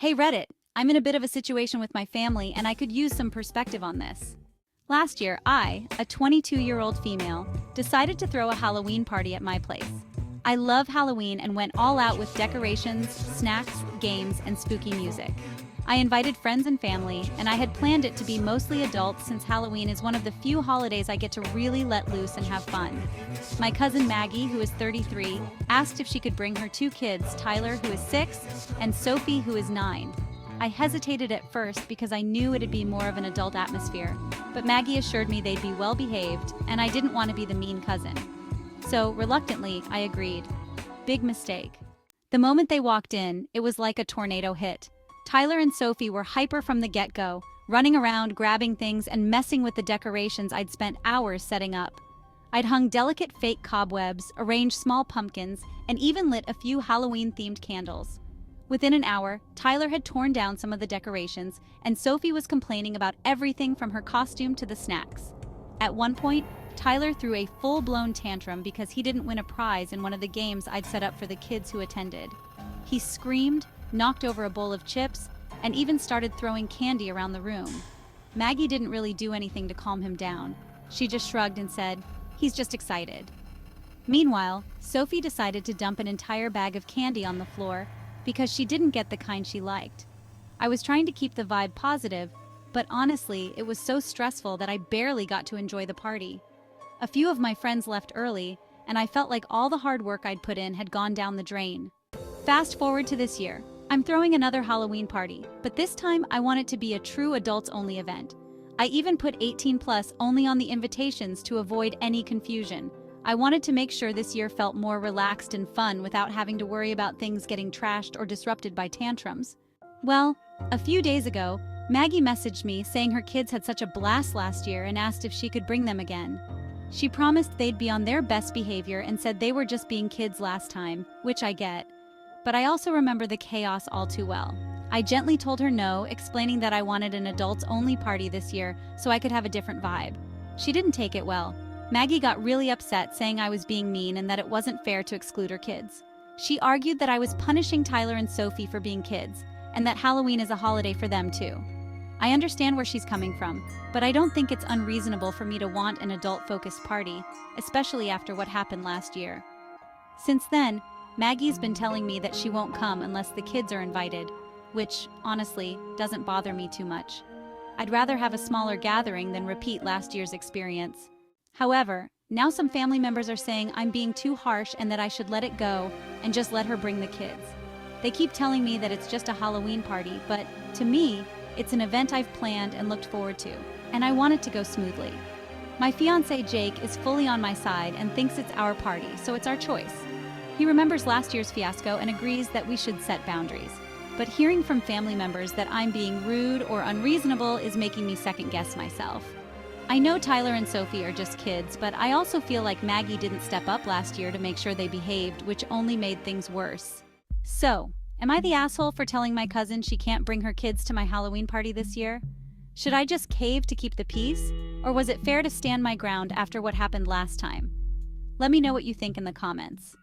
Hey Reddit, I'm in a bit of a situation with my family and I could use some perspective on this. Last year, I, a 22-year-old female, decided to throw a Halloween party at my place. I love Halloween and went all out with decorations, snacks, games, and spooky music. I invited friends and family, and I had planned it to be mostly adults since Halloween is one of the few holidays I get to really let loose and have fun. My cousin Maggie, who is 33, asked if she could bring her two kids, Tyler, who is 6, and Sophie, who is 9. I hesitated at first because I knew it'd be more of an adult atmosphere, but Maggie assured me they'd be well behaved, and I didn't want to be the mean cousin. So, reluctantly, I agreed. Big mistake. The moment they walked in, it was like a tornado hit. Tyler and Sophie were hyper from the get-go, running around, grabbing things, and messing with the decorations I'd spent hours setting up. I'd hung delicate fake cobwebs, arranged small pumpkins, and even lit a few Halloween-themed candles. Within an hour, Tyler had torn down some of the decorations, and Sophie was complaining about everything from her costume to the snacks. At one point, Tyler threw a full-blown tantrum because he didn't win a prize in one of the games I'd set up for the kids who attended. He screamed, knocked over a bowl of chips, and even started throwing candy around the room. Maggie didn't really do anything to calm him down. She just shrugged and said, "He's just excited." Meanwhile, Sophie decided to dump an entire bag of candy on the floor because she didn't get the kind she liked. I was trying to keep the vibe positive, but honestly, it was so stressful that I barely got to enjoy the party. A few of my friends left early, and I felt like all the hard work I'd put in had gone down the drain. Fast forward to this year. I'm throwing another Halloween party, but this time I want it to be a true adults-only event. I even put 18+ only on the invitations to avoid any confusion. I wanted to make sure this year felt more relaxed and fun without having to worry about things getting trashed or disrupted by tantrums. Well, a few days ago, Maggie messaged me saying her kids had such a blast last year and asked if she could bring them again. She promised they'd be on their best behavior and said they were just being kids last time, which I get. But I also remember the chaos all too well. I gently told her no, explaining that I wanted an adults-only party this year so I could have a different vibe. She didn't take it well. Maggie got really upset, saying I was being mean and that it wasn't fair to exclude her kids. She argued that I was punishing Tyler and Sophie for being kids, and that Halloween is a holiday for them too. I understand where she's coming from, but I don't think it's unreasonable for me to want an adult-focused party, especially after what happened last year. Since then, Maggie's been telling me that she won't come unless the kids are invited, which, honestly, doesn't bother me too much. I'd rather have a smaller gathering than repeat last year's experience. However, now some family members are saying I'm being too harsh and that I should let it go and just let her bring the kids. They keep telling me that it's just a Halloween party, but to me, it's an event I've planned and looked forward to, and I want it to go smoothly. My fiancé Jake is fully on my side and thinks it's our party, so it's our choice. He remembers last year's fiasco and agrees that we should set boundaries. But hearing from family members that I'm being rude or unreasonable is making me second-guess myself. I know Tyler and Sophie are just kids, but I also feel like Maggie didn't step up last year to make sure they behaved, which only made things worse. So, am I the asshole for telling my cousin she can't bring her kids to my Halloween party this year? Should I just cave to keep the peace, or was it fair to stand my ground after what happened last time? Let me know what you think in the comments.